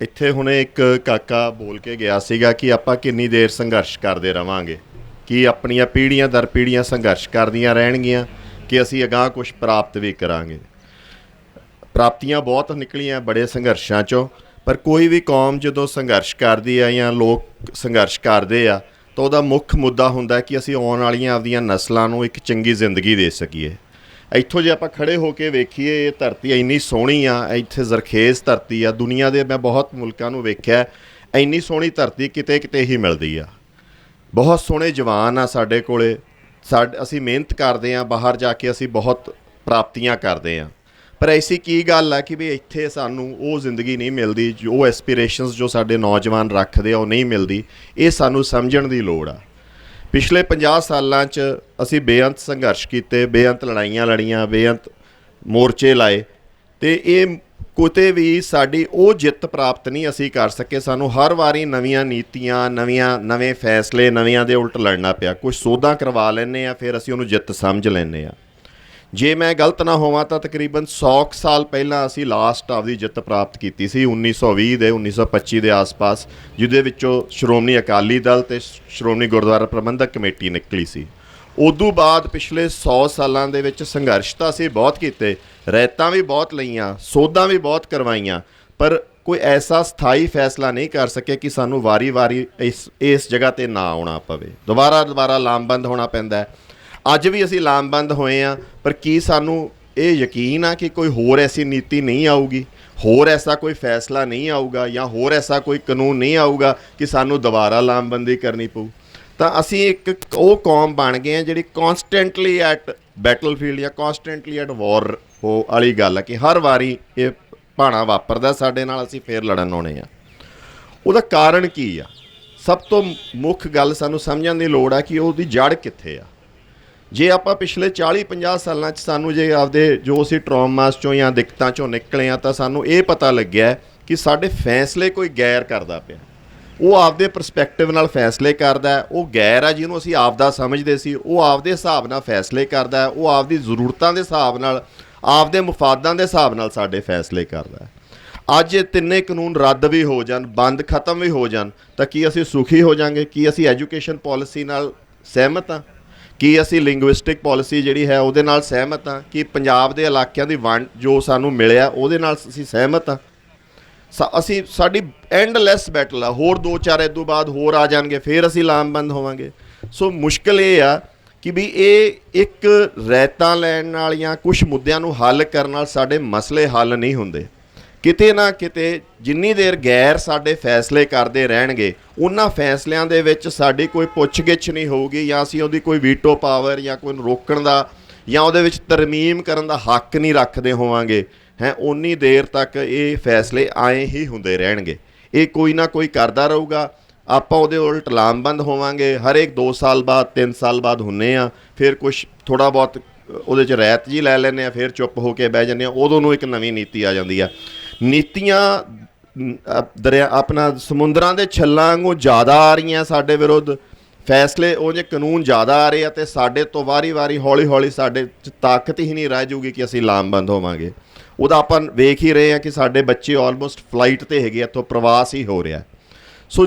ਇੱਥੇ ਹੁਣੇ ਇੱਕ ਕਾਕਾ ਬੋਲ ਕੇ ਗਿਆ ਸੀਗਾ ਕਿ ਆਪਾਂ ਕਿੰਨੀ ਦੇਰ ਸੰਘਰਸ਼ ਕਰਦੇ ਰਵਾਂਗੇ, ਕਿ ਆਪਣੀਆਂ ਪੀੜ੍ਹੀਆਂ ਦਰ ਪੀੜ੍ਹੀਆਂ ਸੰਘਰਸ਼ ਕਰਦੀਆਂ ਰਹਿਣਗੀਆਂ ਕਿ ਅਸੀਂ ਅਗਾਂਹ ਕੁਛ ਪ੍ਰਾਪਤ ਵੀ ਕਰਾਂਗੇ। ਪ੍ਰਾਪਤੀਆਂ ਬਹੁਤ ਨਿਕਲੀਆਂ ਬੜੇ ਸੰਘਰਸ਼ਾਂ 'ਚੋਂ, ਪਰ ਕੋਈ ਵੀ ਕੌਮ ਜਦੋਂ ਸੰਘਰਸ਼ ਕਰਦੀ ਹੈ ਜਾਂ ਲੋਕ ਸੰਘਰਸ਼ ਕਰਦੇ ਆ ਤਾਂ ਉਹਦਾ ਮੁੱਖ ਮੁੱਦਾ ਹੁੰਦਾ ਕਿ ਅਸੀਂ ਆਉਣ ਵਾਲੀਆਂ ਆਪਦੀਆਂ ਨਸਲਾਂ ਨੂੰ ਇੱਕ ਚੰਗੀ ਜ਼ਿੰਦਗੀ ਦੇ ਸਕੀਏ। ਇੱਥੋਂ ਜੇ ਆਪਾਂ ਖੜ੍ਹੇ ਹੋ ਕੇ ਵੇਖੀਏ, ਇਹ ਧਰਤੀ ਇੰਨੀ ਸੋਹਣੀ ਆ, ਇੱਥੇ ਜ਼ਰਖੇਜ਼ ਧਰਤੀ ਆ। ਦੁਨੀਆ ਦੇ ਮੈਂ ਬਹੁਤ ਮੁਲਕਾਂ ਨੂੰ ਵੇਖਿਆ, ਇੰਨੀ ਸੋਹਣੀ ਧਰਤੀ ਕਿਤੇ ਕਿਤੇ ਹੀ ਮਿਲਦੀ ਆ। ਬਹੁਤ ਸੋਹਣੇ ਜਵਾਨ ਆ ਸਾਡੇ ਕੋਲੇ, ਅਸੀਂ ਮਿਹਨਤ ਕਰਦੇ ਹਾਂ, ਬਾਹਰ ਜਾ ਕੇ ਅਸੀਂ ਬਹੁਤ ਪ੍ਰਾਪਤੀਆਂ ਕਰਦੇ ਹਾਂ, ਪਰ ਐਸੀ ਕੀ ਗੱਲ ਆ ਕਿ ਵੀ ਇੱਥੇ ਸਾਨੂੰ ਉਹ ਜ਼ਿੰਦਗੀ ਨਹੀਂ ਮਿਲਦੀ, ਜੋ ਐਸਪੀਰੇਸ਼ਨਸ ਜੋ ਸਾਡੇ ਨੌਜਵਾਨ ਰੱਖਦੇ ਆ ਉਹ ਨਹੀਂ ਮਿਲਦੀ। ਇਹ ਸਾਨੂੰ ਸਮਝਣ ਦੀ ਲੋੜ ਆ। ਪਿਛਲੇ 50 ਸਾਲਾਂ 'ਚ ਅਸੀਂ ਬੇਅੰਤ ਸੰਘਰਸ਼ ਕੀਤੇ, ਬੇਅੰਤ ਲੜਾਈਆਂ ਲੜੀਆਂ, ਬੇਅੰਤ ਮੋਰਚੇ ਲਾਏ, ਅਤੇ ਇਹ ਕਿਤੇ ਵੀ ਸਾਡੀ ਉਹ ਜਿੱਤ ਪ੍ਰਾਪਤ ਨਹੀਂ ਅਸੀਂ ਕਰ ਸਕੇ। ਸਾਨੂੰ ਹਰ ਵਾਰੀ ਨਵੀਆਂ ਨੀਤੀਆਂ, ਨਵੇਂ ਫੈਸਲੇ, ਨਵਿਆਂ ਦੇ ਉਲਟ ਲੜਨਾ ਪਿਆ। ਕੁਛ ਸੋਧਾਂ ਕਰਵਾ ਲੈਂਦੇ ਹਾਂ, ਫਿਰ ਅਸੀਂ ਉਹਨੂੰ ਜਿੱਤ ਸਮਝ ਲੈਂਦੇ ਹਾਂ। ਜੇ ਮੈਂ ਗਲਤ ਨਾ ਹੋਵਾਂ ਤਾਂ ਤਕਰੀਬਨ 100 ਸਾਲ ਪਹਿਲਾਂ ਅਸੀਂ ਲਾਸਟ ਆਪਦੀ ਜਿੱਤ ਪ੍ਰਾਪਤ ਕੀਤੀ ਸੀ 1920 ਦੇ 1925 ਦੇ ਆਸ-ਪਾਸ, ਜਿਹਦੇ ਵਿੱਚੋਂ ਸ਼੍ਰੋਮਣੀ ਅਕਾਲੀ ਦਲ ਅਤੇ ਸ਼੍ਰੋਮਣੀ ਗੁਰਦੁਆਰਾ ਪ੍ਰਬੰਧਕ ਕਮੇਟੀ ਨਿਕਲੀ ਸੀ। ਉਦੋਂ ਬਾਅਦ ਪਿਛਲੇ 100 ਸਾਲਾਂ ਦੇ ਵਿੱਚ ਸੰਘਰਸ਼ ਤਾਂ ਅਸੀਂ ਬਹੁਤ ਕੀਤੇ, ਰਹਿਤਾਂ ਵੀ ਬਹੁਤ ਲਈਆਂ, ਸੋਧਾਂ ਵੀ ਬਹੁਤ ਕਰਵਾਈਆਂ, ਪਰ ਕੋਈ ਐਸਾ ਸਥਾਈ ਫੈਸਲਾ ਨਹੀਂ ਕਰ ਸਕੇ ਕਿ ਸਾਨੂੰ ਵਾਰੀ-ਵਾਰੀ ਇਸ ਜਗ੍ਹਾ 'ਤੇ ਨਾ ਆਉਣਾ ਪਵੇ। ਦੁਬਾਰਾ ਲਾਮਬੰਦ ਹੋਣਾ ਪੈਂਦਾ। ਅੱਜ ਵੀ ਅਸੀਂ ਲਾਮਬੰਦ ਹੋਏ ਹਾਂ, ਪਰ ਕੀ ਸਾਨੂੰ ਇਹ ਯਕੀਨ ਆ ਕਿ ਕੋਈ ਹੋਰ ਐਸੀ ਨੀਤੀ ਨਹੀਂ ਆਊਗੀ, ਹੋਰ ਐਸਾ ਕੋਈ ਫੈਸਲਾ ਨਹੀਂ ਆਊਗਾ, ਜਾਂ ਹੋਰ ਐਸਾ ਕੋਈ ਕਾਨੂੰਨ ਨਹੀਂ ਆਊਗਾ ਕਿ ਸਾਨੂੰ ਦੁਬਾਰਾ ਲਾਮਬੰਦੀ ਕਰਨੀ ਪਊ? ਤਾਂ ਅਸੀਂ ਇੱਕ ਉਹ ਕੌਮ ਬਣ ਗਏ ਹਾਂ ਜਿਹੜੀ ਕੌਨਸਟੈਂਟਲੀ ਐਟ ਬੈਟਲਫੀਲਡ ਜਾਂ ਕੌਨਸਟੈਂਟਲੀ ਐਟ ਵਾਰ ਹੋ ਵਾਲੀ ਗੱਲ ਹੈ ਕਿ ਹਰ ਵਾਰੀ ਇਹ ਭਾਣਾ ਵਾਪਰਦਾ ਸਾਡੇ ਨਾਲ, ਅਸੀਂ ਫੇਰ ਲੜਨ ਆਉਣੇ ਆ। ਉਹਦਾ ਕਾਰਨ ਕੀ ਆ? ਸਭ ਤੋਂ ਮੁੱਖ ਗੱਲ ਸਾਨੂੰ ਸਮਝਣ ਦੀ ਲੋੜ ਆ ਕਿ ਉਹਦੀ ਜੜ੍ਹ ਕਿੱਥੇ ਆ। ਜੇ ਆਪਾਂ ਪਿਛਲੇ 40-50 ਸਾਲਾਂ 'ਚ ਸਾਨੂੰ ਜੇ ਆਪਦੇ ਜੋ ਅਸੀਂ ਟਰੋਮਾਸ 'ਚੋਂ ਜਾਂ ਦਿੱਕਤਾਂ 'ਚੋਂ ਨਿਕਲੇ ਹਾਂ, ਤਾਂ ਸਾਨੂੰ ਇਹ ਪਤਾ ਲੱਗਿਆ ਕਿ ਸਾਡੇ ਫੈਸਲੇ ਕੋਈ ਗੈਰ ਕਰਦਾ ਪਿਆ। ਉਹ ਆਪਦੇ ਪਰਸਪੈਕਟਿਵ ਨਾਲ ਫੈਸਲੇ ਕਰਦਾ ਹੈ। ਉਹ ਗੈਰ ਆ ਜਿਹਨੂੰ ਅਸੀਂ ਆਪਦਾ ਸਮਝਦੇ ਸੀ, ਉਹ ਆਪਦੇ ਹਿਸਾਬ ਨਾਲ ਫੈਸਲੇ ਕਰਦਾ ਹੈ। ਉਹ ਆਪਦੀ ਜ਼ਰੂਰਤਾਂ ਦੇ ਹਿਸਾਬ ਨਾਲ, ਆਪਦੇ ਮੁਫਾਦਾਂ ਦੇ ਹਿਸਾਬ ਨਾਲ ਸਾਡੇ ਫੈਸਲੇ ਕਰਦਾ ਹੈ। ਅੱਜ ਇਹ ਤਿੰਨੇ ਕਾਨੂੰਨ ਰੱਦ ਵੀ ਹੋ ਜਾਣ, ਬੰਦ ਖਤਮ ਵੀ ਹੋ ਜਾਣ, ਤਾਂ ਕੀ ਅਸੀਂ ਸੁਖੀ ਹੋ ਜਾਵਾਂਗੇ? ਕੀ ਅਸੀਂ ਐਜੂਕੇਸ਼ਨ ਪੋਲਿਸੀ ਨਾਲ ਸਹਿਮਤ ਹਾਂ? ਕੀ ਅਸੀਂ ਲਿੰਗੁਇਸਟਿਕ ਪੋਲਿਸੀ ਜਿਹੜੀ ਹੈ ਉਹਦੇ ਨਾਲ ਸਹਿਮਤ ਹਾਂ? ਕਿ ਪੰਜਾਬ ਦੇ ਇਲਾਕਿਆਂ ਦੀ ਵੰਡ ਜੋ ਸਾਨੂੰ ਮਿਲਿਆ ਉਹਦੇ ਨਾਲ ਅਸੀਂ ਸਹਿਮਤ ਹਾਂ? ਸਾਡੀ ਐਂਡਲੈਸ ਬੈਟਲ ਆ। ਹੋਰ 2-4 ਇਸ ਤੋਂ ਬਾਅਦ ਹੋਰ ਆ ਜਾਣਗੇ, ਫਿਰ ਅਸੀਂ ਲਾਮਬੰਦ ਹੋਵਾਂਗੇ। ਸੋ ਮੁਸ਼ਕਿਲ ਇਹ ਆ ਕਿ ਵੀ ਇਹ ਇੱਕ ਰਹਿਤਾਂ ਲੈਣ ਨਾਲ ਜਾਂ ਕੁਛ ਮੁੱਦਿਆਂ ਨੂੰ ਹੱਲ ਕਰਨ ਨਾਲ ਸਾਡੇ ਮਸਲੇ ਹੱਲ ਨਹੀਂ ਹੁੰਦੇ। ਕਿਤੇ ਨਾ ਕਿਤੇ ਜਿੰਨੀ ਦੇਰ ਗੈਰ ਸਾਡੇ ਫੈਸਲੇ ਕਰਦੇ ਰਹਿਣਗੇ, ਉਹਨਾਂ ਫੈਸਲਿਆਂ ਦੇ ਵਿੱਚ ਸਾਡੀ ਕੋਈ ਪੁੱਛ ਗਿੱਛ ਨਹੀਂ ਹੋਊਗੀ, ਜਾਂ ਅਸੀਂ ਉਹਦੀ ਕੋਈ ਵੀਟੋ ਪਾਵਰ ਜਾਂ ਕੋਈ ਰੋਕਣ ਦਾ ਜਾਂ ਉਹਦੇ ਵਿੱਚ ਤਰਮੀਮ ਕਰਨ ਦਾ ਹੱਕ ਨਹੀਂ ਰੱਖਦੇ ਹੋਵਾਂਗੇ ਉਨੀ ਦੇਰ ਤੱਕ ਇਹ ਫੈਸਲੇ ਆਏ ਹੀ ਹੁੰਦੇ ਰਹਿਣਗੇ। ਇਹ ਕੋਈ ਨਾ ਕੋਈ ਕਰਦਾ ਰਹੂਗਾ, ਆਪਾਂ ਉਹਦੇ ਉਲਟ ਲਾਮਬੰਦ ਹੋਵਾਂਗੇ। ਹਰੇਕ 2 ਸਾਲ ਬਾਅਦ 3 ਸਾਲ ਬਾਅਦ ਹੁੰਦੇ ਆ, ਫਿਰ ਕੁਛ ਥੋੜ੍ਹਾ ਬਹੁਤ ਉਹਦੇ 'ਚ ਰਹਿਤ ਜੀ ਲੈ ਲੈਂਦੇ ਆ, ਫਿਰ ਚੁੱਪ ਹੋ ਕੇ ਬਹਿ ਜਾਂਦੇ ਆ। ਉਦੋਂ ਨੂੰ ਇੱਕ ਨਵੀਂ ਨੀਤੀ ਆ ਜਾਂਦੀ ਆ। ਨੀਤੀਆਂ ਆਪਣਾ ਸਮੁੰਦਰਾਂ ਦੇ ਛੱਲਾਂ ਵਾਂਗੂ ਜ਼ਿਆਦਾ ਆ ਰਹੀਆਂ ਸਾਡੇ ਵਿਰੁੱਧ, ਫੈਸਲੇ ਉਹ ਜਿਹੇ ਕਾਨੂੰਨ ਜ਼ਿਆਦਾ ਆ ਰਹੇ ਆ, ਅਤੇ ਸਾਡੇ ਤੋਂ ਵਾਰੀ ਹੌਲੀ ਸਾਡੇ 'ਚ ਤਾਕਤ ਹੀ ਨਹੀਂ ਰਹਿ ਜੂਗੀ ਕਿ ਅਸੀਂ ਲਾਮਬੰਦ ਹੋਵਾਂਗੇ। ਉਹਦਾ ਆਪਾਂ ਵੇਖ ਹੀ ਰਹੇ ਹਾਂ ਕਿ ਸਾਡੇ ਬੱਚੇ ਆਲਮੋਸਟ ਫਲਾਈਟ 'ਤੇ ਹੈਗੇ, ਇੱਥੋਂ ਪ੍ਰਵਾਸ ਹੀ ਹੋ ਰਿਹਾ। ਸੋ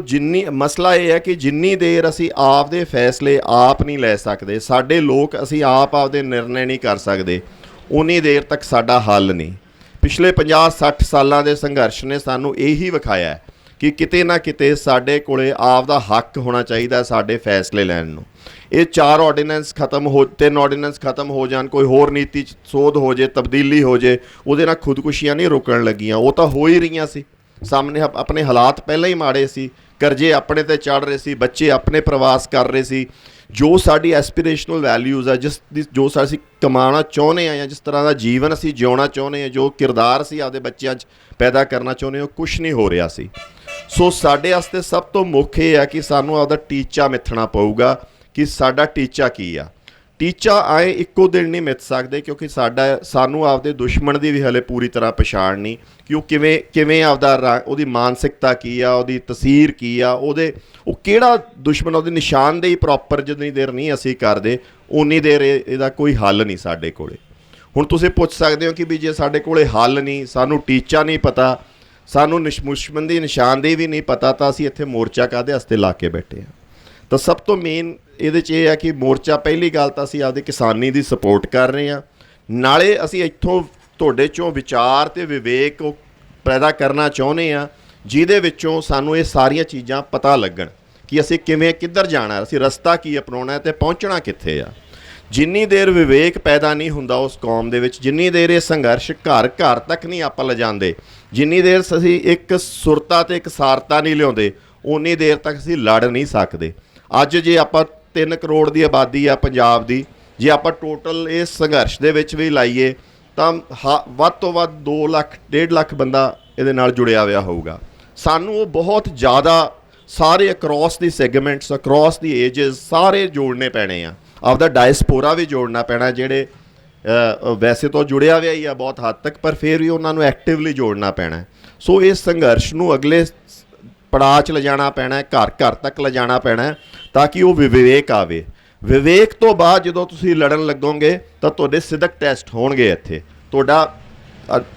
ਮਸਲਾ ਇਹ ਹੈ ਕਿ ਜਿੰਨੀ ਦੇਰ ਅਸੀਂ ਆਪਦੇ ਫੈਸਲੇ ਆਪ ਨਹੀਂ ਲੈ ਸਕਦੇ, ਸਾਡੇ ਲੋਕ ਅਸੀਂ ਆਪਦੇ ਨਿਰਣੇ ਨਹੀਂ ਕਰ ਸਕਦੇ, ਉਨੀ ਦੇਰ ਤੱਕ ਸਾਡਾ ਹੱਲ ਨਹੀਂ। ਪਿਛਲੇ 50-60 ਸਾਲਾਂ ਦੇ ਸੰਘਰਸ਼ ਨੇ ਸਾਨੂੰ ਇਹੀ ਵਿਖਾਇਆ ਕਿ ਕਿਤੇ ਨਾ ਕਿਤੇ ਸਾਡੇ ਕੋਲੇ ਆਪਦਾ ਹੱਕ ਹੋਣਾ ਚਾਹੀਦਾ ਸਾਡੇ ਫੈਸਲੇ ਲੈਣ ਨੂੰ। ਇਹ 4 ਆਰਡੀਨੈਂਸ ਖਤਮ ਹੋ, 3 ਆਰਡੀਨੈਂਸ ਖਤਮ ਹੋ ਜਾਣ, ਕੋਈ ਹੋਰ ਨੀਤੀ 'ਚ ਸੋਧ ਹੋ ਜੇ, ਤਬਦੀਲੀ ਹੋ ਜੇ, ਉਹਦੇ ਨਾਲ ਖੁਦਕੁਸ਼ੀਆਂ ਨਹੀਂ ਰੁਕਣ ਲੱਗੀਆਂ। ਉਹ ਤਾਂ ਹੋ ਹੀ ਰਹੀਆਂ ਸੀ ਸਾਹਮਣੇ। ਆਪਣੇ ਹਾਲਾਤ ਪਹਿਲਾਂ ਹੀ ਮਾੜੇ ਸੀ, ਕਰਜ਼ੇ ਆਪਣੇ 'ਤੇ ਚੜ੍ਹ ਰਹੇ ਸੀ, ਬੱਚੇ ਆਪਣੇ ਪ੍ਰਵਾਸ ਕਰ ਰਹੇ ਸੀ। ਜੋ ਸਾਡੀ ਐਸਪੀਰੇਸ਼ਨਲ ਵੈਲਿਊਜ਼ ਆ, ਜੋ ਅਸੀਂ ਕਮਾਉਣਾ ਚਾਹੁੰਦੇ ਹਾਂ, ਜਾਂ ਜਿਸ ਤਰ੍ਹਾਂ ਦਾ ਜੀਵਨ ਅਸੀਂ ਜਿਉਣਾ ਚਾਹੁੰਦੇ ਹਾਂ, ਜੋ ਕਿਰਦਾਰ ਅਸੀਂ ਆਪਦੇ ਬੱਚਿਆਂ 'ਚ ਪੈਦਾ ਕਰਨਾ ਚਾਹੁੰਦੇ ਹਾਂ, ਉਹ ਕੁਛ ਨਹੀਂ ਹੋ ਰਿਹਾ ਸੀ। ਸੋ ਸਾਡੇ ਵਾਸਤੇ ਸਭ ਤੋਂ ਮੁੱਖ ਇਹ ਆ ਕਿ ਸਾਨੂੰ ਆਪਦਾ ਟੀਚਾ ਮਿੱਥਣਾ ਪਊਗਾ ਕਿ ਸਾਡਾ ਟੀਚਾ ਕੀ ਆ। ਟੀਚਾ ਆਏ ਇੱਕੋ ਦਿਨ ਨਹੀਂ ਮਿੱਥ ਸਕਦੇ, ਕਿਉਂਕਿ ਸਾਨੂੰ ਆਪਦੇ ਦੁਸ਼ਮਣ ਦੀ ਵੀ ਹਲੇ ਪੂਰੀ ਤਰ੍ਹਾਂ ਪਛਾਣ ਨਹੀਂ ਕਿ ਉਹ ਕਿਵੇਂ ਆਪਦਾ ਉਹਦੀ ਮਾਨਸਿਕਤਾ ਕੀ ਆ, ਉਹਦੀ ਤਸੀਰ ਕੀ ਆ, ਉਹ ਕਿਹੜਾ ਦੁਸ਼ਮਣ, ਉਹਦੀ ਨਿਸ਼ਾਨਦੇਹੀ ਪ੍ਰੋਪਰ ਜਿੰਨੀ ਦੇਰ ਨਹੀਂ ਅਸੀਂ ਕਰਦੇ, ਉਨੀ ਦੇਰ ਇਹਦਾ ਕੋਈ ਹੱਲ ਨਹੀਂ ਸਾਡੇ ਕੋਲੇ। ਹੁਣ ਤੁਸੀਂ ਪੁੱਛ ਸਕਦੇ ਹੋ ਕਿ ਵੀ ਜੇ ਸਾਡੇ ਕੋਲੇ ਹੱਲ ਨਹੀਂ, ਸਾਨੂੰ ਟੀਚਾ ਨਹੀਂ ਪਤਾ, ਸਾਨੂੰ ਦੁਸ਼ਮਣ ਦੀ ਨਿਸ਼ਾਨਦੇਹੀ ਵੀ ਨਹੀਂ ਪਤਾ ਤਾਂ ਅਸੀਂ ਇੱਥੇ ਮੋਰਚਾ ਕਾਹਦੇ ਵਾਸਤੇ ਲਾ ਕੇ ਬੈਠੇ ਹਾਂ। ਤਾਂ ਸਭ ਤੋਂ ਮੇਨ ਇਹਦੇ 'ਚ ਇਹ ਹੈ ਕਿ ਮੋਰਚਾ ਪਹਿਲੀ ਗੱਲ ਤਾਂ ਅਸੀਂ ਆਪਦੇ ਕਿਸਾਨੀ ਦੀ ਸਪੋਰਟ ਕਰ ਰਹੇ ਹਾਂ, ਨਾਲੇ ਅਸੀਂ ਇੱਥੋਂ ਤੁਹਾਡੇ 'ਚੋਂ ਵਿਚਾਰ ਅਤੇ ਵਿਵੇਕ ਉਹ ਪੈਦਾ ਕਰਨਾ ਚਾਹੁੰਦੇ ਹਾਂ, ਜਿਹਦੇ ਵਿੱਚੋਂ ਸਾਨੂੰ ਇਹ ਸਾਰੀਆਂ ਚੀਜ਼ਾਂ ਪਤਾ ਲੱਗਣ ਕਿ ਅਸੀਂ ਕਿਵੇਂ ਕਿੱਧਰ ਜਾਣਾ, ਅਸੀਂ ਰਸਤਾ ਕੀ ਅਪਣਾਉਣਾ ਅਤੇ ਪਹੁੰਚਣਾ ਕਿੱਥੇ ਆ। ਜਿੰਨੀ ਦੇਰ ਵਿਵੇਕ ਪੈਦਾ ਨਹੀਂ ਹੁੰਦਾ ਉਸ ਕੌਮ ਦੇ ਵਿੱਚ, ਜਿੰਨੀ ਦੇਰ ਇਹ ਸੰਘਰਸ਼ ਘਰ ਘਰ ਤੱਕ ਨਹੀਂ ਆਪਾਂ ਲਿਜਾਂਦੇ, ਜਿੰਨੀ ਦੇਰ ਅਸੀਂ ਇੱਕ ਸੁਰਤਾ ਅਤੇ ਇਕਸਾਰਤਾ ਨਹੀਂ ਲਿਆਉਂਦੇ, ਉਨੀ ਦੇਰ ਤੱਕ ਅਸੀਂ ਲੜ ਨਹੀਂ ਸਕਦੇ। ਅੱਜ ਜੇ ਆਪਾਂ 3 ਕਰੋੜ ਦੀ ਆਬਾਦੀ ਆ ਪੰਜਾਬ ਦੀ, ਜੇ ਆਪਾਂ ਟੋਟਲ ਇਸ ਸੰਘਰਸ਼ ਦੇ ਵਿੱਚ ਵੀ ਲਾਈਏ ਤਾਂ ਵੱਧ ਤੋਂ ਵੱਧ 2 ਲੱਖ 1.5 ਲੱਖ ਬੰਦਾ ਇਹਦੇ ਨਾਲ ਜੁੜਿਆ ਹੋਇਆ ਹੋਊਗਾ। ਸਾਨੂੰ ਉਹ ਬਹੁਤ ਜ਼ਿਆਦਾ ਸਾਰੇ ਅਕਰੋਸ ਦੀ ਸੈਗਮੈਂਟਸ, ਅਕਰੋਸ ਦੀ ਏਜਸ ਸਾਰੇ ਜੋੜਨੇ ਪੈਣੇ ਆ। ਆਪਦਾ ਡਾਇਸਪੋਰਾ ਵੀ ਜੋੜਨਾ ਪੈਣਾ, ਜਿਹੜੇ ਵੈਸੇ ਤਾਂ ਜੁੜਿਆ ਹੋਇਆ ਹੀ ਆ ਬਹੁਤ ਹੱਦ ਤੱਕ, ਪਰ ਫਿਰ ਵੀ ਉਹਨਾਂ ਨੂੰ ਐਕਟਿਵਲੀ ਜੋੜਨਾ ਪੈਣਾ। ਸੋ ਇਸ ਸੰਘਰਸ਼ ਨੂੰ ਅਗਲੇ ਪੜਾਅ 'ਚ ਲਿਜਾਣਾ ਪੈਣਾ, ਘਰ ਘਰ ਤੱਕ ਲਿਜਾਣਾ ਪੈਣਾ, ਤਾਂ ਕਿ ਉਹ ਵਿਵੇਕ ਆਵੇ। ਵਿਵੇਕ ਤੋਂ ਬਾਅਦ ਜਦੋਂ ਤੁਸੀਂ ਲੜਨ ਲੱਗੋਗੇ ਤਾਂ ਤੁਹਾਡੇ ਸਿਦਕ ਟੈਸਟ ਹੋਣਗੇ, ਇੱਥੇ ਤੁਹਾਡਾ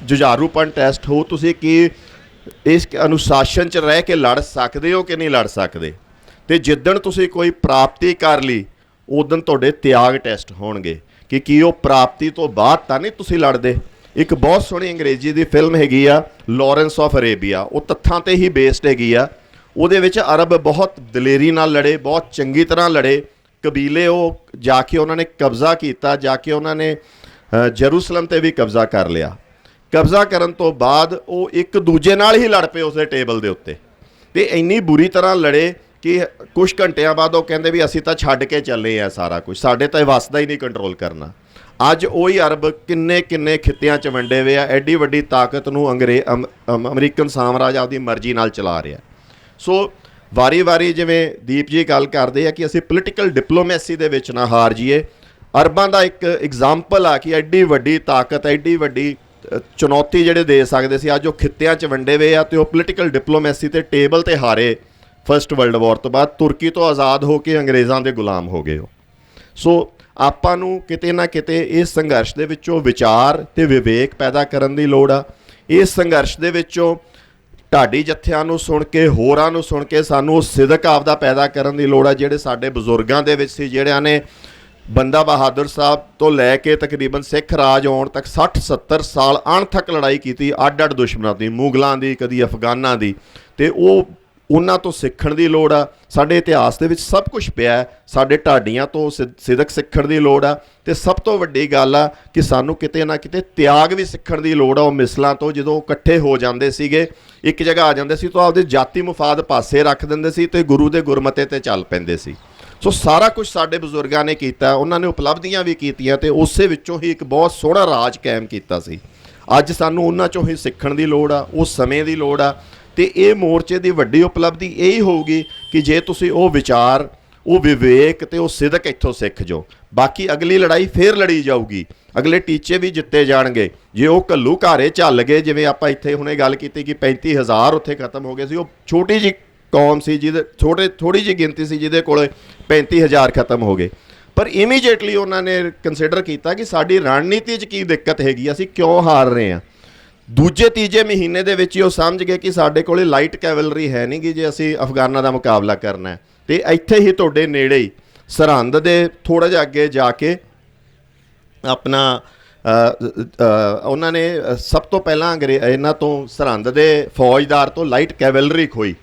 ਜੁਝਾਰੂਪਣ ਟੈਸਟ ਹੋ, ਤੁਸੀਂ ਕੀ ਇਸ ਅਨੁਸ਼ਾਸਨ 'ਚ ਰਹਿ ਕੇ ਲੜ ਸਕਦੇ ਹੋ ਕਿ ਨਹੀਂ ਲੜ ਸਕਦੇ। ਅਤੇ ਜਿੱਦਣ ਤੁਸੀਂ ਕੋਈ ਪ੍ਰਾਪਤੀ ਕਰ ਲਈ ਉਦਣ ਤੁਹਾਡੇ ਤਿਆਗ ਟੈਸਟ ਹੋਣਗੇ ਕਿ ਕੀ ਉਹ ਪ੍ਰਾਪਤੀ ਤੋਂ ਬਾਅਦ ਤਾਂ ਨਹੀਂ ਤੁਸੀਂ ਲੜਦੇ। ਇੱਕ ਬਹੁਤ ਸੋਹਣੀ ਅੰਗਰੇਜ਼ੀ ਦੀ ਫਿਲਮ ਹੈਗੀ ਆ ਲਾਰੈਂਸ ਆਫ ਅਰੇਬੀਆ, ਉਹ ਤੱਥਾਂ 'ਤੇ ਹੀ ਬੇਸਡ ਹੈਗੀ ਆ। ਉਹਦੇ ਵਿੱਚ ਅਰਬ ਬਹੁਤ ਦਲੇਰੀ ਨਾਲ ਲੜੇ, ਬਹੁਤ ਚੰਗੀ ਤਰ੍ਹਾਂ ਲੜੇ, ਕਬੀਲੇ ਉਹ ਜਾ ਕੇ ਉਹਨਾਂ ਨੇ ਕਬਜ਼ਾ ਕੀਤਾ, ਜਾ ਕੇ ਉਹਨਾਂ ਨੇ ਜਰੂਸਲਮ 'ਤੇ ਵੀ ਕਬਜ਼ਾ ਕਰ ਲਿਆ। ਕਬਜ਼ਾ ਕਰਨ ਤੋਂ ਬਾਅਦ ਉਹ ਇੱਕ ਦੂਜੇ ਨਾਲ ਹੀ ਲੜ ਪਏ ਉਸਦੇ ਟੇਬਲ ਦੇ ਉੱਤੇ, ਅਤੇ ਇੰਨੀ ਬੁਰੀ ਤਰ੍ਹਾਂ ਲੜੇ ਕਿ ਕੁਛ ਘੰਟਿਆਂ ਬਾਅਦ ਉਹ ਕਹਿੰਦੇ ਵੀ ਅਸੀਂ ਤਾਂ ਛੱਡ ਕੇ ਚੱਲੇ ਆ ਸਾਰਾ ਕੁਝ, ਸਾਡੇ ਤਾਂ ਇਹ ਵੱਸਦਾ ਹੀ ਨਹੀਂ ਕੰਟਰੋਲ ਕਰਨਾ। ਅੱਜ ਉਹੀ ਅਰਬ ਕਿੰਨੇ ਕਿੰਨੇ ਖਿੱਤਿਆਂ 'ਚ ਵੰਡੇ ਹੋਏ ਆ, ਐਡੀ ਵੱਡੀ ਤਾਕਤ ਨੂੰ ਅਮਰੀਕਨ ਸਾਮਰਾਜ ਆਪਦੀ ਮਰਜ਼ੀ ਨਾਲ ਚਲਾ ਰਿਹਾ। ਸੋ ਵਾਰੀ ਵਾਰੀ ਜਿਵੇਂ ਦੀਪ ਜੀ ਗੱਲ ਕਰਦੇ ਆ ਕਿ ਅਸੀਂ ਪੋਲੀਟੀਕਲ ਡਿਪਲੋਮੈਸੀ ਦੇ ਵਿੱਚ ਨਾ ਹਾਰ ਜਾਈਏ। ਅਰਬਾਂ ਦਾ ਇੱਕ ਐਗਜ਼ਾਮਪਲ ਆ ਕਿ ਐਡੀ ਵੱਡੀ ਤਾਕਤ, ਐਡੀ ਵੱਡੀ ਚੁਣੌਤੀ ਜਿਹੜੇ ਦੇ ਸਕਦੇ ਸੀ, ਅੱਜ ਉਹ ਖਿੱਤਿਆਂ 'ਚ ਵੰਡੇ ਹੋਏ ਆ ਅਤੇ ਉਹ ਪੋਲੀਟੀਕਲ ਡਿਪਲੋਮੈਸੀ 'ਤੇ ਟੇਬਲ 'ਤੇ ਹਾਰੇ। ਫਸਟ ਵਰਲਡ ਵਾਰ ਤੋਂ ਬਾਅਦ ਤੁਰਕੀ ਤੋਂ ਆਜ਼ਾਦ ਹੋ ਕੇ ਅੰਗਰੇਜ਼ਾਂ ਦੇ ਗੁਲਾਮ ਹੋ ਗਏ ਹੋ। ਸੋ ਆਪਾਂ ਨੂੰ ਕਿਤੇ ਨਾ ਕਿਤੇ ਇਸ ਸੰਘਰਸ਼ ਦੇ ਵਿੱਚੋਂ ਵਿਚਾਰ ਅਤੇ ਵਿਵੇਕ ਪੈਦਾ ਕਰਨ ਦੀ ਲੋੜ ਆ। ਇਸ ਸੰਘਰਸ਼ ਦੇ ਵਿੱਚੋਂ ਢਾਡੀ ਜੱਥਿਆਂ ਨੂੰ ਸੁਣ ਕੇ, ਹੋਰਾਂ ਨੂੰ ਸੁਣ ਕੇ ਸਾਨੂੰ ਉਹ ਸਿਦਕ ਆਪਦਾ ਪੈਦਾ ਕਰਨ ਦੀ ਲੋੜ ਆ, ਜਿਹੜੇ ਸਾਡੇ ਬਜ਼ੁਰਗਾਂ ਦੇ ਵਿੱਚ ਸੀ, ਜਿਹੜਿਆਂ ਨੇ ਬੰਦਾ ਬਹਾਦਰ ਸਾਹਿਬ ਤੋਂ ਲੈ ਕੇ ਤਕਰੀਬਨ ਸਿੱਖ ਰਾਜ ਆਉਣ ਤੱਕ 60-70 ਸਾਲ ਅਣਥੱਕ ਲੜਾਈ ਕੀਤੀ, ਅੱਡ-ਅੱਡ ਦੁਸ਼ਮਣਾਂ ਦੀ, ਮੁਗਲਾਂ ਦੀ, ਕਦੀ ਅਫਗਾਨਾਂ ਦੀ, ਅਤੇ ਉਹਨਾਂ ਤੋਂ ਸਿੱਖਣ ਦੀ ਲੋੜ ਆ। ਸਾਡੇ ਇਤਿਹਾਸ ਦੇ ਵਿੱਚ ਸਭ ਕੁਝ ਪਿਆ, ਸਾਡੇ ਢਾਡੀਆਂ ਤੋਂ ਸਿਦਕ ਸਿੱਖਣ ਦੀ ਲੋੜ ਆ, ਅਤੇ ਸਭ ਤੋਂ ਵੱਡੀ ਗੱਲ ਆ ਕਿ ਸਾਨੂੰ ਕਿਤੇ ਨਾ ਕਿਤੇ ਤਿਆਗ ਵੀ ਸਿੱਖਣ ਦੀ ਲੋੜ ਆ। ਉਹ ਮਿਸਲਾਂ ਤੋਂ ਜਦੋਂ ਇਕੱਠੇ ਹੋ ਜਾਂਦੇ ਸੀਗੇ, ਇੱਕ ਜਗ੍ਹਾ ਆ ਜਾਂਦੇ ਸੀ, ਤਾਂ ਆਪਦੇ ਜਾਤੀ ਮੁਫਾਦ ਪਾਸੇ ਰੱਖ ਦਿੰਦੇ ਸੀ ਅਤੇ ਗੁਰੂ ਦੇ ਗੁਰਮਤੇ 'ਤੇ ਚੱਲ ਪੈਂਦੇ ਸੀ। ਸੋ ਸਾਰਾ ਕੁਝ ਸਾਡੇ ਬਜ਼ੁਰਗਾਂ ਨੇ ਕੀਤਾ, ਉਹਨਾਂ ਨੇ ਉਪਲਬਧੀਆਂ ਵੀ ਕੀਤੀਆਂ ਅਤੇ ਉਸੇ ਵਿੱਚੋਂ ਹੀ ਇੱਕ ਬਹੁਤ ਸੋਹਣਾ ਰਾਜ ਕਾਇਮ ਕੀਤਾ ਸੀ। ਅੱਜ ਸਾਨੂੰ ਉਹਨਾਂ 'ਚੋਂ ਹੀ ਸਿੱਖਣ ਦੀ ਲੋੜ ਆ, ਉਸ ਸਮੇਂ ਦੀ ਲੋੜ ਆ। ਅਤੇ ਇਹ ਮੋਰਚੇ ਦੀ ਵੱਡੀ ਉਪਲਬਧੀ ਇਹੀ ਹੋਊਗੀ ਕਿ ਜੇ ਤੁਸੀਂ ਉਹ ਵਿਚਾਰ, ਉਹ ਵਿਵੇਕ ਅਤੇ ਉਹ ਸਿਦਕ ਇੱਥੋਂ ਸਿੱਖ ਜਾਓ, ਬਾਕੀ ਅਗਲੀ ਲੜਾਈ ਫੇਰ ਲੜੀ ਜਾਊਗੀ, ਅਗਲੇ ਟੀਚੇ ਵੀ ਜਿੱਤੇ ਜਾਣਗੇ। ਜੇ ਉਹ ਘੱਲੂ ਘਾਰੇ ਝੱਲ ਗਏ, ਜਿਵੇਂ ਆਪਾਂ ਇੱਥੇ ਹੁਣੇ ਗੱਲ ਕੀਤੀ ਕਿ 35,000 ਉੱਥੇ ਖਤਮ ਹੋ ਗਏ ਸੀ, ਉਹ ਛੋਟੀ ਜਿਹੀ ਕੌਮ ਸੀ, ਜਿਹਦੇ ਥੋੜ੍ਹੀ ਜਿਹੀ ਗਿਣਤੀ ਸੀ ਜਿਹਦੇ ਕੋਲ 35,000 ਖਤਮ ਹੋ ਗਏ। ਪਰ ਇਮੀਡੀਏਟਲੀ ਉਹਨਾਂ ਨੇ ਕੰਸੀਡਰ ਕੀਤਾ ਕਿ ਸਾਡੀ ਰਣਨੀਤੀ 'ਚ ਕੀ ਦਿੱਕਤ ਹੈਗੀ, ਅਸੀਂ ਕਿਉਂ ਹਾਰ ਰਹੇ ਹਾਂ। ਦੂਜੇ ਤੀਜੇ ਮਹੀਨੇ ਦੇ ਵਿੱਚ ਹੀ ਉਹ ਸਮਝ ਗਏ ਕਿ ਸਾਡੇ ਕੋਲ ਲਾਈਟ ਕੈਵਲਰੀ ਹੈ ਨਹੀਂ ਗੀ ਜੇ ਅਸੀਂ ਅਫਗਾਨਾਂ ਦਾ ਮੁਕਾਬਲਾ ਕਰਨਾ ਹੈ। ਅਤੇ ਇੱਥੇ ਹੀ ਤੁਹਾਡੇ ਨੇੜੇ ਹੀ ਸਰਹੰਦ ਦੇ ਥੋੜ੍ਹਾ ਜਿਹਾ ਅੱਗੇ ਜਾ ਕੇ ਆਪਣਾ ਉਹਨਾਂ ਨੇ ਸਭ ਤੋਂ ਪਹਿਲਾਂ ਇਹਨਾਂ ਤੋਂ ਸਰਹੰਦ ਦੇ ਫੌਜਦਾਰ ਤੋਂ ਲਾਈਟ ਕੈਵਲਰੀ ਖੋਈ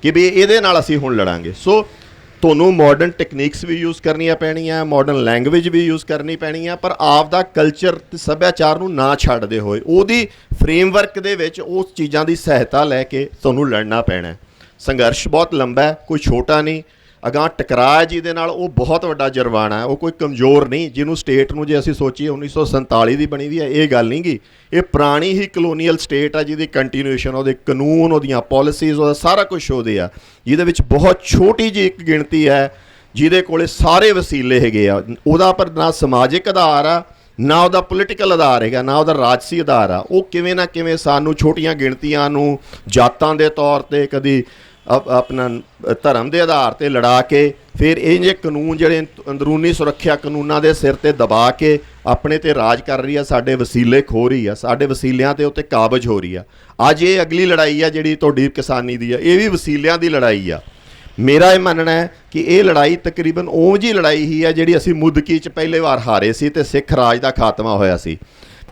ਕਿ ਵੀ ਇਹਦੇ ਨਾਲ ਅਸੀਂ ਹੁਣ ਲੜਾਂਗੇ। ਸੋ ਤੁਹਾਨੂੰ ਮਾਡਰਨ ਟੈਕਨੀਕਸ ਵੀ ਯੂਜ਼ ਕਰਨੀਆਂ ਪੈਣੀਆਂ, ਮਾਡਰਨ ਲੈਂਗੁਏਜ ਵੀ ਯੂਜ਼ ਕਰਨੀ ਪੈਣੀ ਆ, ਪਰ ਆਪ ਦਾ ਕਲਚਰ ਅਤੇ ਸੱਭਿਆਚਾਰ ਨੂੰ ਨਾ ਛੱਡਦੇ ਹੋਏ ਉਹਦੀ ਫਰੇਮਵਰਕ ਦੇ ਵਿੱਚ ਉਸ ਚੀਜ਼ਾਂ ਦੀ ਸਹਾਇਤਾ ਲੈ ਕੇ ਤੁਹਾਨੂੰ ਲੜਨਾ ਪੈਣਾ। ਸੰਘਰਸ਼ ਬਹੁਤ ਲੰਬਾ ਹੈ, ਕੋਈ ਛੋਟਾ ਨਹੀਂ। ਅਗਾਂਹ ਟਕਰਾਅ ਜਿਹਦੇ ਨਾਲ ਉਹ ਬਹੁਤ ਵੱਡਾ ਜਰਵਾਣਾ ਹੈ, ਉਹ ਕੋਈ ਕਮਜ਼ੋਰ ਨਹੀਂ। ਜਿਹਨੂੰ ਸਟੇਟ ਨੂੰ ਜੇ ਅਸੀਂ ਸੋਚੀਏ 1947 ਦੀ ਬਣੀ ਵੀ ਹੈ, ਇਹ ਗੱਲ ਨਹੀਂ ਗੀ, ਇਹ ਪੁਰਾਣੀ ਹੀ ਕਲੋਨੀਅਲ ਸਟੇਟ ਆ ਜਿਹਦੀ ਕੰਟੀਨਿਊਸ਼ਨ, ਉਹਦੇ ਕਾਨੂੰਨ, ਉਹਦੀਆਂ ਪੋਲਿਸੀਜ਼, ਉਹਦਾ ਸਾਰਾ ਕੁਛ ਉਹਦੇ ਆ, ਜਿਹਦੇ ਵਿੱਚ ਬਹੁਤ ਛੋਟੀ ਜਿਹੀ ਇੱਕ ਗਿਣਤੀ ਹੈ ਜਿਹਦੇ ਕੋਲੇ ਸਾਰੇ ਵਸੀਲੇ ਹੈਗੇ ਆ। ਉਹਦਾ ਪਰ ਨਾ ਸਮਾਜਿਕ ਆਧਾਰ ਆ, ਨਾ ਉਹਦਾ ਪੋਲੀਟੀਕਲ ਆਧਾਰ ਹੈਗਾ, ਨਾ ਉਹਦਾ ਰਾਜਸੀ ਆਧਾਰ ਆ। ਉਹ ਕਿਵੇਂ ਨਾ ਕਿਵੇਂ ਸਾਨੂੰ ਛੋਟੀਆਂ ਗਿਣਤੀਆਂ ਨੂੰ ਜਾਤਾਂ ਦੇ ਤੌਰ 'ਤੇ, ਕਦੀ ਆਪਣਾ ਧਰਮ ਦੇ ਆਧਾਰ 'ਤੇ ਲੜਾ ਕੇ, ਫਿਰ ਇਹ ਜਿਹੇ ਕਾਨੂੰਨ ਜਿਹੜੇ ਅੰਦਰੂਨੀ ਸੁਰੱਖਿਆ ਕਾਨੂੰਨਾਂ ਦੇ ਸਿਰ 'ਤੇ ਦਬਾ ਕੇ ਆਪਣੇ ਤੇ ਰਾਜ ਕਰ ਰਹੀ ਆ, ਸਾਡੇ ਵਸੀਲੇ ਖੋ ਰਹੀ ਆ, ਸਾਡੇ ਵਸੀਲਿਆਂ ਤੇ ਉੱਤੇ ਕਾਬਜ਼ ਹੋ ਰਹੀ ਆ। ਅੱਜ ਇਹ ਅਗਲੀ ਲੜਾਈ ਆ ਜਿਹੜੀ ਤੁਹਾਡੀ ਕਿਸਾਨੀ ਦੀ ਆ, ਇਹ ਵੀ ਵਸੀਲਿਆਂ ਦੀ ਲੜਾਈ ਆ। ਮੇਰਾ ਇਹ ਮੰਨਣਾ ਹੈ ਕਿ ਇਹ ਲੜਾਈ ਤਕਰੀਬਨ ਉਹ ਜਿਹੀ ਲੜਾਈ ਹੀ ਆ ਜਿਹੜੀ ਅਸੀਂ ਮੁੱਦਕੀ 'ਚ ਪਹਿਲੇ ਵਾਰ ਹਾਰੇ ਸੀ ਤੇ ਸਿੱਖ ਰਾਜ ਦਾ ਖਾਤਮਾ ਹੋਇਆ ਸੀ।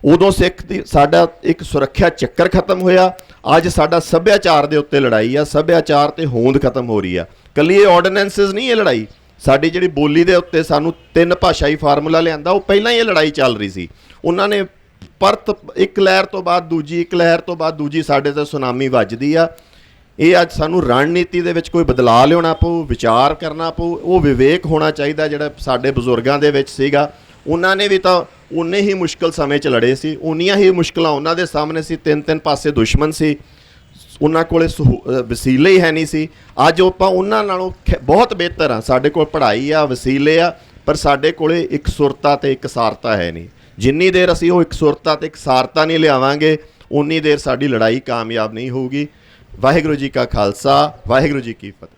ਉਦੋਂ ਸਿੱਖ ਦੀ ਸਾਡਾ ਇੱਕ ਸੁਰੱਖਿਆ ਚੱਕਰ ਖਤਮ ਹੋਇਆ। ਅੱਜ ਸਾਡਾ ਸੱਭਿਆਚਾਰ ਦੇ ਉੱਤੇ ਲੜਾਈ ਆ, ਸੱਭਿਆਚਾਰ ਤੇ ਹੋਂਦ ਖਤਮ ਹੋ ਰਹੀ ਆ। ਕੱਲੀ ਇਹ ਆਰਡੀਨੈਂਸਸ ਨਹੀਂ, ਇਹ ਲੜਾਈ ਸਾਡੀ ਜਿਹੜੀ ਬੋਲੀ ਦੇ ਉੱਤੇ ਸਾਨੂੰ 3 ਭਾਸ਼ਾਈ ਫਾਰਮੂਲਾ ਲਿਆਂਦਾ, ਉਹ ਪਹਿਲਾਂ ਹੀ ਇਹ ਲੜਾਈ ਚੱਲ ਰਹੀ ਸੀ। ਉਹਨਾਂ ਨੇ ਪਰਤ ਇੱਕ ਲਹਿਰ ਤੋਂ ਬਾਅਦ ਦੂਜੀ, ਇੱਕ ਲਹਿਰ ਤੋਂ ਬਾਅਦ ਦੂਜੀ ਸਾਡੇ ਤੇ ਸੁਨਾਮੀ ਵੱਜਦੀ ਆ। ਇਹ ਅੱਜ ਸਾਨੂੰ ਰਣਨੀਤੀ ਦੇ ਵਿੱਚ ਕੋਈ ਬਦਲਾਅ ਲਿਆਉਣਾ ਪਊ, ਵਿਚਾਰ ਕਰਨਾ ਪਊ। ਉਹ ਵਿਵੇਕ ਹੋਣਾ ਚਾਹੀਦਾ ਜਿਹੜਾ ਸਾਡੇ ਬਜ਼ੁਰਗਾਂ ਦੇ ਵਿੱਚ ਸੀਗਾ। ਉਹਨਾਂ ਨੇ ਵੀ ਤਾਂ ਉਨੇ ਹੀ ਮੁਸ਼ਕਲ ਸਮੇਂ 'ਚ ਲੜੇ ਸੀ, ਉਨੀਆਂ ਹੀ ਮੁਸ਼ਕਲਾਂ ਉਹਨਾਂ ਦੇ ਸਾਹਮਣੇ ਸੀ। 3 ਪਾਸੇ ਦੁਸ਼ਮਣ ਸੀ, ਉਹਨਾਂ ਕੋਲੇ ਵਸੀਲੇ ਹੀ ਹੈ ਨਹੀਂ ਸੀ। ਅੱਜ ਆਪਾਂ ਉਹਨਾਂ ਨਾਲੋਂ ਬਹੁਤ ਬਿਹਤਰ ਆ। ਸਾਡੇ ਕੋਲ ਪੜ੍ਹਾਈ ਆ, ਵਸੀਲੇ ਆ, ਪਰ ਸਾਡੇ ਕੋਲੇ ਇਕਸੁਰਤਾ ਤੇ ਇਕਸਾਰਤਾ ਹੈ ਨਹੀਂ। ਜਿੰਨੀ ਦੇਰ ਅਸੀਂ ਉਹ ਇਕਸੁਰਤਾ ਤੇ ਇਕਸਾਰਤਾ ਨਹੀਂ ਲਿਆਵਾਂਗੇ, ਉਨੀ ਦੇਰ ਸਾਡੀ ਲੜਾਈ ਕਾਮਯਾਬ ਨਹੀਂ ਹੋਊਗੀ। ਵਾਹਿਗੁਰੂ ਜੀ ਕਾ ਖਾਲਸਾ, ਵਾਹਿਗੁਰੂ ਜੀ ਕੀ ਫਤਿਹ।